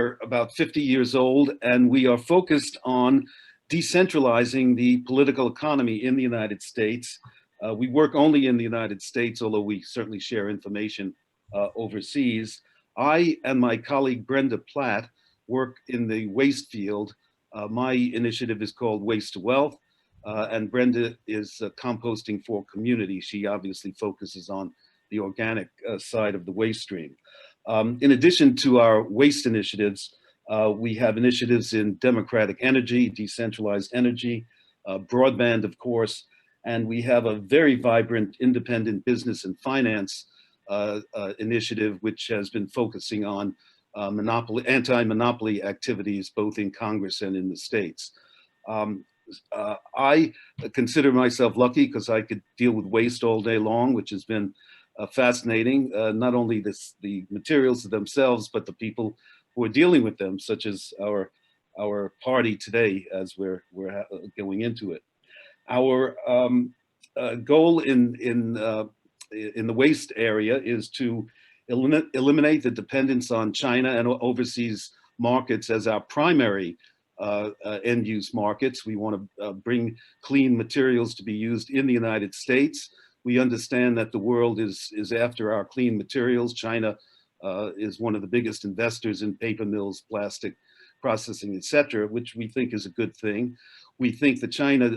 are about 50 years old, and we are focused on decentralizing the political economy in the United States. We work only in the United States, although we certainly share information overseas. I and my colleague Brenda Platt work in the waste field. My initiative is called Waste to Wealth, and Brenda is composting for community. She obviously focuses on the organic side of the waste stream. In addition to our waste initiatives, we have initiatives in democratic energy, decentralized energy, broadband, of course, and we have a very vibrant independent business and finance initiative, which has been focusing on anti-monopoly activities, both in Congress and in the States. I consider myself lucky because I could deal with waste all day long, which has been fascinating, not only the materials themselves, but the people who are dealing with them, such as our party today as we're going into it. Our goal in the waste area is to eliminate the dependence on China and overseas markets as our primary end-use markets. We want to bring clean materials to be used in the United States. We understand that the world is after our clean materials. China is one of the biggest investors in paper mills, plastic processing, et cetera, which we think is a good thing. We think the China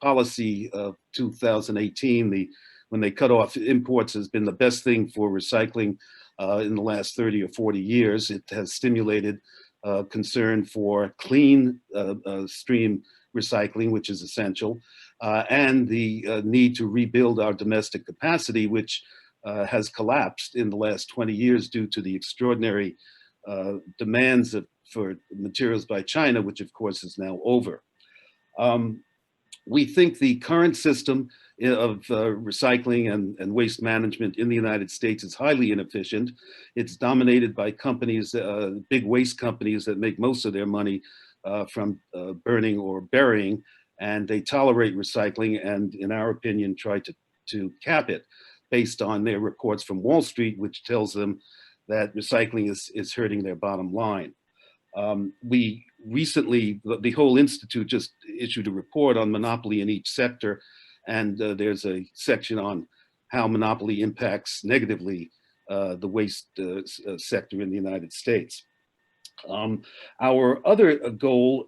policy of 2018, when they cut off imports, has been the best thing for recycling in the last 30 or 40 years. It has stimulated concern for clean stream recycling, which is essential, and the need to rebuild our domestic capacity, which has collapsed in the last 20 years due to the extraordinary demands for materials by China, which of course is now over. We think the current system of recycling and waste management in the United States is highly inefficient. It's dominated by companies, big waste companies that make most of their money from burning or burying, and they tolerate recycling and, in our opinion, try to cap it based on their reports from Wall Street, which tells them that recycling is hurting their bottom line. We recently, the whole institute just issued a report on monopoly in each sector, and there's a section on how monopoly impacts negatively the waste sector in the United States. Our other goal,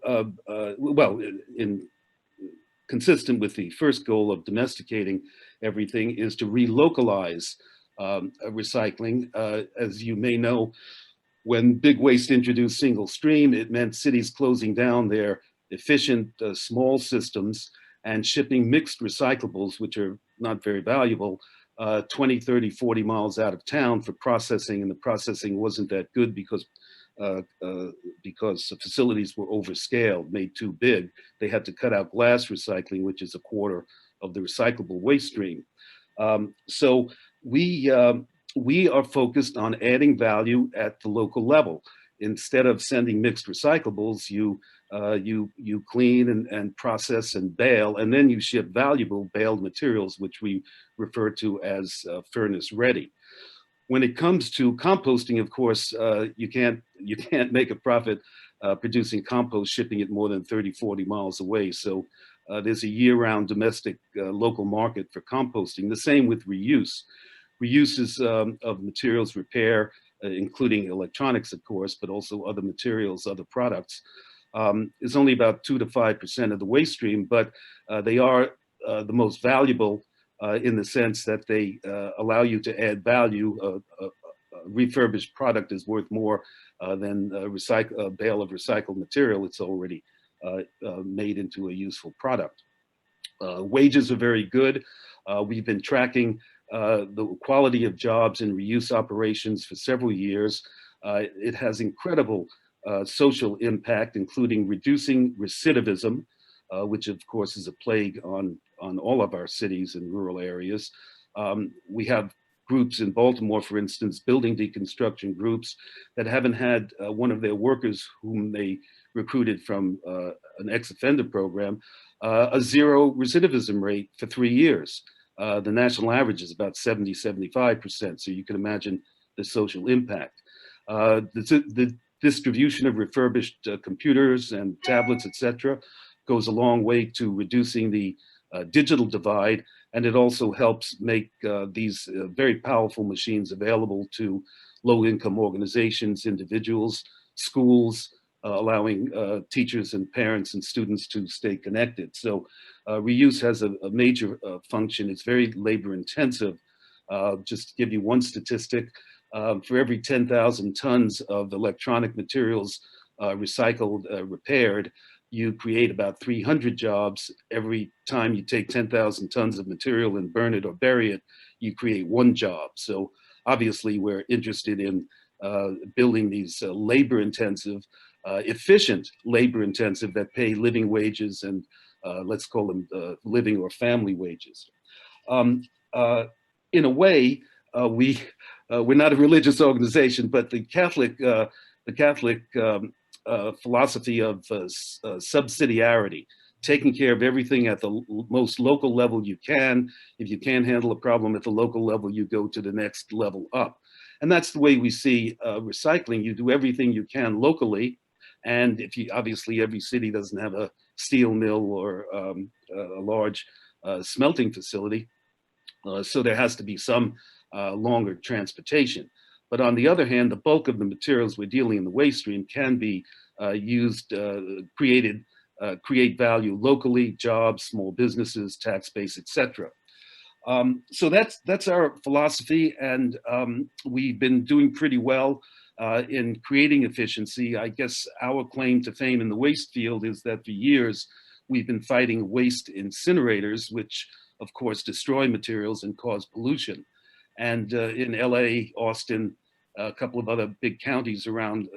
consistent with the first goal of domesticating everything, is to relocalize recycling. As you may know, when big waste introduced single stream, it meant cities closing down their efficient small systems and shipping mixed recyclables, which are not very valuable, 20, 30, 40 miles out of town for processing, and the processing wasn't that good because the facilities were overscaled, made too big. They had to cut out glass recycling, which is a quarter of the recyclable waste stream. So we are focused on adding value at the local level. Instead of sending mixed recyclables, you clean and process and bale, and then you ship valuable baled materials, which we refer to as furnace ready. When it comes to composting, of course, you can't make a profit producing compost, shipping it more than 30, 40 miles away. So there's a year-round domestic local market for composting. The same with reuse. Reuses of materials repair, including electronics, of course, but also other materials, other products, is only about 2 to 5% of the waste stream, but they are the most valuable in the sense that they allow you to add value. A refurbished product is worth more than a bale of recycled material. It's already made into a useful product. Wages are very good. We've been tracking the quality of jobs in reuse operations for several years. It has incredible social impact, including reducing recidivism, which of course is a plague on all of our cities and rural areas. We have groups in Baltimore, for instance, building deconstruction groups that haven't had one of their workers whom they recruited from an ex-offender program, a zero recidivism rate for 3 years. The national average is about 70, 75%. So you can imagine the social impact. The distribution of refurbished computers and tablets, etc., goes a long way to reducing the digital divide, and it also helps make these very powerful machines available to low-income organizations, individuals, schools, allowing teachers and parents and students to stay connected. So reuse has a major function. It's very labor intensive. Just to give you one statistic, for every 10,000 tons of electronic materials recycled, repaired, you create about 300 jobs. Every time you take 10,000 tons of material and burn it or bury it, you create one job. So obviously we're interested in building these labor-intensive, efficient labor-intensive that pay living wages and let's call them living or family wages. Um, in a way, we're not a religious organization, but the Catholic philosophy of subsidiarity, taking care of everything at the most local level you can. If you can't handle a problem at the local level, you go to the next level up. And that's the way we see recycling. You do everything you can locally. And if you, obviously every city doesn't have a steel mill or a large smelting facility. So there has to be some longer transportation. But on the other hand, the bulk of the materials we're dealing in the waste stream can be used, create value locally, jobs, small businesses, tax base, etc. So that's our philosophy, and we've been doing pretty well in creating efficiency. I guess our claim to fame in the waste field is that for years we've been fighting waste incinerators, which of course destroy materials and cause pollution. And in LA, Austin, a couple of other big counties around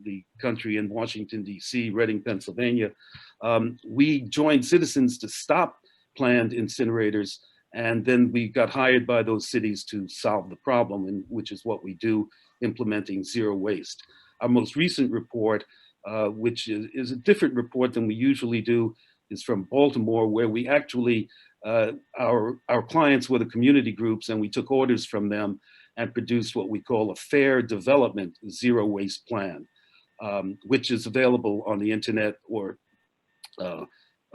the country, in Washington, D.C., Reading, Pennsylvania, we joined citizens to stop planned incinerators. And then we got hired by those cities to solve the problem, and which is what we do, implementing zero waste. Our most recent report, which is a different report than we usually do, is from Baltimore, where we actually, our clients were the community groups, and we took orders from them and produced what we call a fair development zero waste plan, which is available on the internet or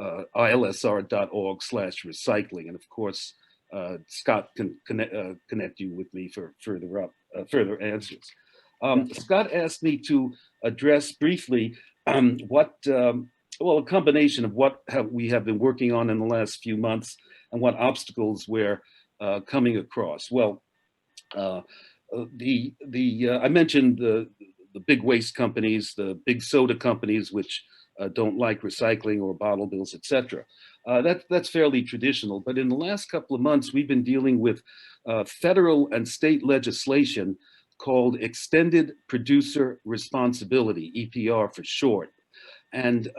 ilsr.org/recycling. And of course, Scott can connect you with me for further answers. Scott asked me to address briefly well, a combination of what we have been working on in the last few months and what obstacles we're coming across. Well, I mentioned the big waste companies, the big soda companies, which don't like recycling or bottle bills, etc. That's fairly traditional. But in the last couple of months, we've been dealing with federal and state legislation called Extended Producer Responsibility, EPR for short. And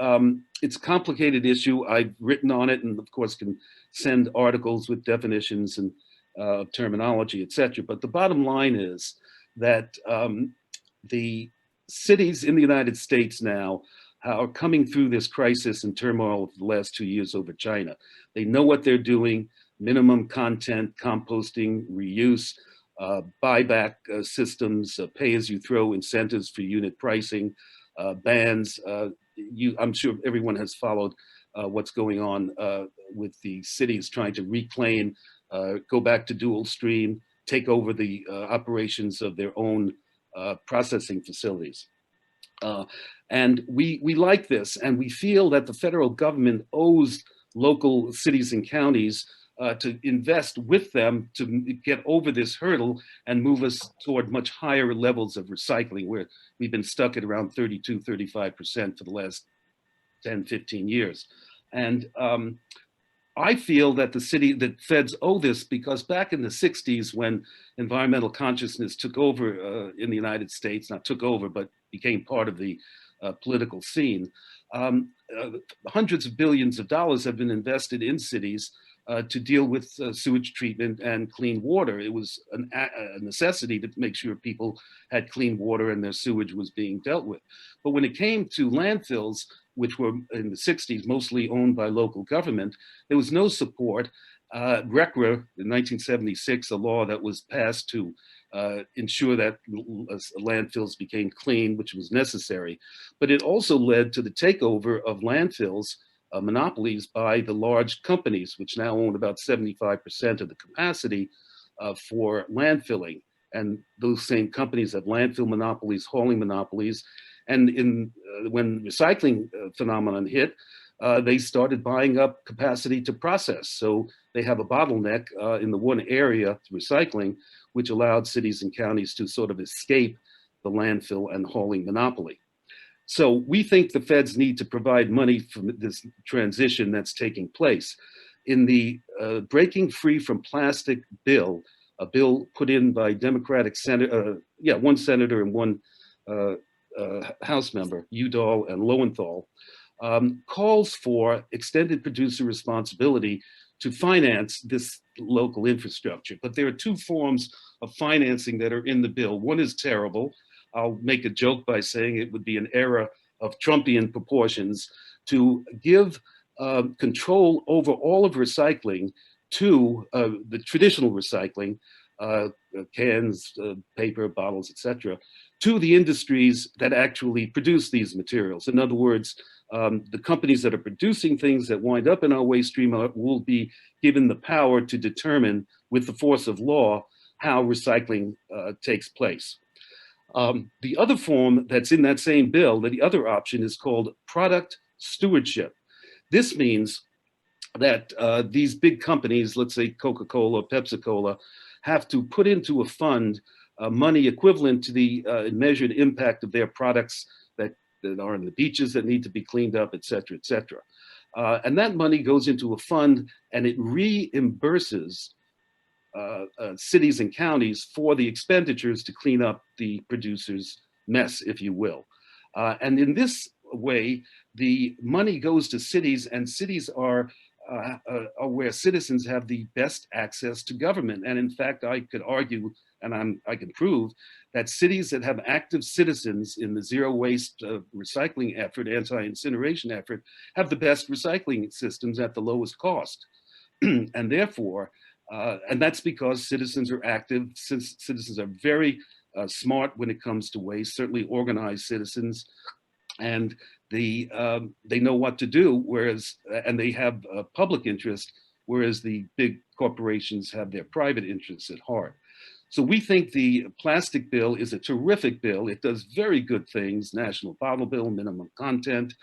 it's a complicated issue. I've written on it and of course can send articles with definitions and terminology, etc. But the bottom line is that the cities in the United States now are coming through this crisis and turmoil of the last 2 years over China. They know what they're doing: minimum content, composting, reuse, buyback systems, pay-as-you-throw incentives for unit pricing, bans. I'm sure everyone has followed what's going on with the cities trying to reclaim, go back to dual stream, take over the operations of their own processing facilities. And we like this, and we feel that the federal government owes local cities and counties to invest with them to get over this hurdle and move us toward much higher levels of recycling, where we've been stuck at around 32, 35% for the last 10, 15 years. And I feel that the feds owe this because back in the 60s, when environmental consciousness took over in the United States, not took over, but became part of the political scene, hundreds of billions of dollars have been invested in cities to deal with sewage treatment and clean water. It was a necessity to make sure people had clean water and their sewage was being dealt with. But when it came to landfills, which were in the 60s mostly owned by local government, there was no support. RCRA in 1976, a law that was passed to ensure that landfills became clean, which was necessary. But it also led to the takeover of landfills, monopolies by the large companies, which now own about 75% of the capacity for landfilling. And those same companies have landfill monopolies, hauling monopolies. And when recycling phenomenon hit, they started buying up capacity to process. So they have a bottleneck in the one area, recycling, which allowed cities and counties to sort of escape the landfill and hauling monopoly. So we think the feds need to provide money for this transition that's taking place. In the Breaking Free from Plastic bill, a bill put in by Democratic one senator and one House member, Udall and Lowenthal, calls for extended producer responsibility to finance this local infrastructure. But there are two forms of financing that are in the bill. One is terrible. I'll make a joke by saying it would be an era of Trumpian proportions to give control over all of recycling to the traditional recycling, cans, paper, bottles, etc., to the industries that actually produce these materials. In other words, the companies that are producing things that wind up in our waste stream will be given the power to determine, with the force of law, how recycling takes place. The other form that's in that same bill, the other option, is called product stewardship. This means that these big companies, let's say Coca-Cola, Pepsi-Cola, have to put into a fund money equivalent to the measured impact of their products that are on the beaches that need to be cleaned up, et cetera, et cetera. And that money goes into a fund and it reimburses cities and counties for the expenditures to clean up the producer's mess, if you will. And in this way, the money goes to cities, and cities are where citizens have the best access to government. And in fact, I could argue, and I can prove, that cities that have active citizens in the zero waste recycling effort, anti-incineration effort, have the best recycling systems at the lowest cost. And therefore, and that's because citizens are active, citizens are very smart when it comes to waste, certainly organized citizens, and they know what to do, and they have a public interest, whereas the big corporations have their private interests at heart. So we think the plastic bill is a terrific bill. It does very good things: national bottle bill, minimum content,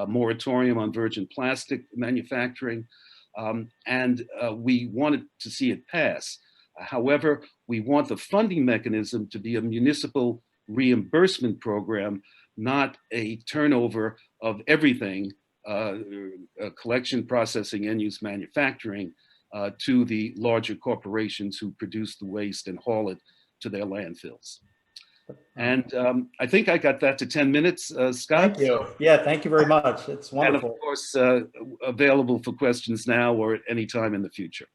moratorium on virgin plastic manufacturing, and we wanted to see it pass. However, we want the funding mechanism to be a municipal reimbursement program, not a turnover of everything, collection, processing, and use manufacturing, to the larger corporations who produce the waste and haul it to their landfills. And I think I got that to 10 minutes, Scott. Thank you. Yeah, thank you very much. It's wonderful. And of course, available for questions now or at any time in the future.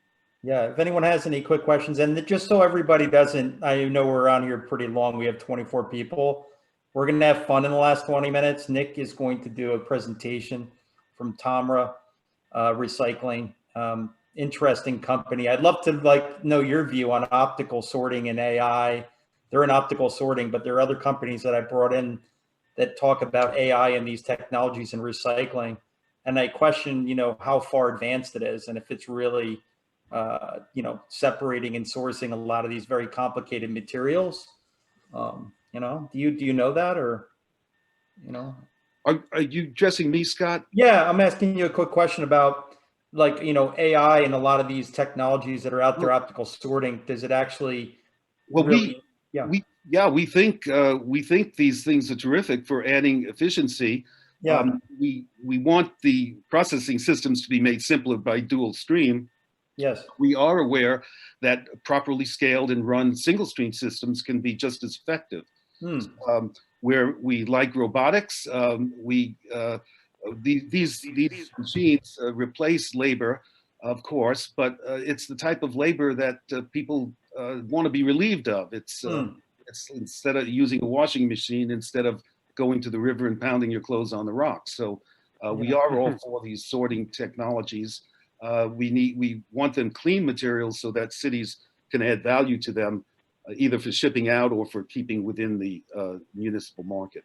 Yeah, if anyone has any quick questions, and just so everybody doesn't, I know we're around here pretty long. We have 24 people. We're going to have fun in the last 20 minutes. Nick is going to do a presentation from Tomra Recycling. Interesting company. I'd love to know your view on optical sorting and AI. They're in optical sorting, but there are other companies that I brought in that talk about AI and these technologies in recycling. And I question, how far advanced it is, and if it's really, separating and sourcing a lot of these very complicated materials. Do you know that, or, Are you addressing me, Scott? Yeah, I'm asking you a quick question about AI and a lot of these technologies that are out there, optical sorting. Does it actually? Well, we think these things are terrific for adding efficiency. Yeah. We want the processing systems to be made simpler by dual stream. Yes. We are aware that properly scaled and run single stream systems can be just as effective. Where we like robotics, these machines replace labor, of course, but it's the type of labor that people want to be relieved of. It's instead of using a washing machine, instead of going to the river and pounding your clothes on the rocks. So we are all for these sorting technologies. We want them clean materials so that cities can add value to them either for shipping out or for keeping within the municipal market.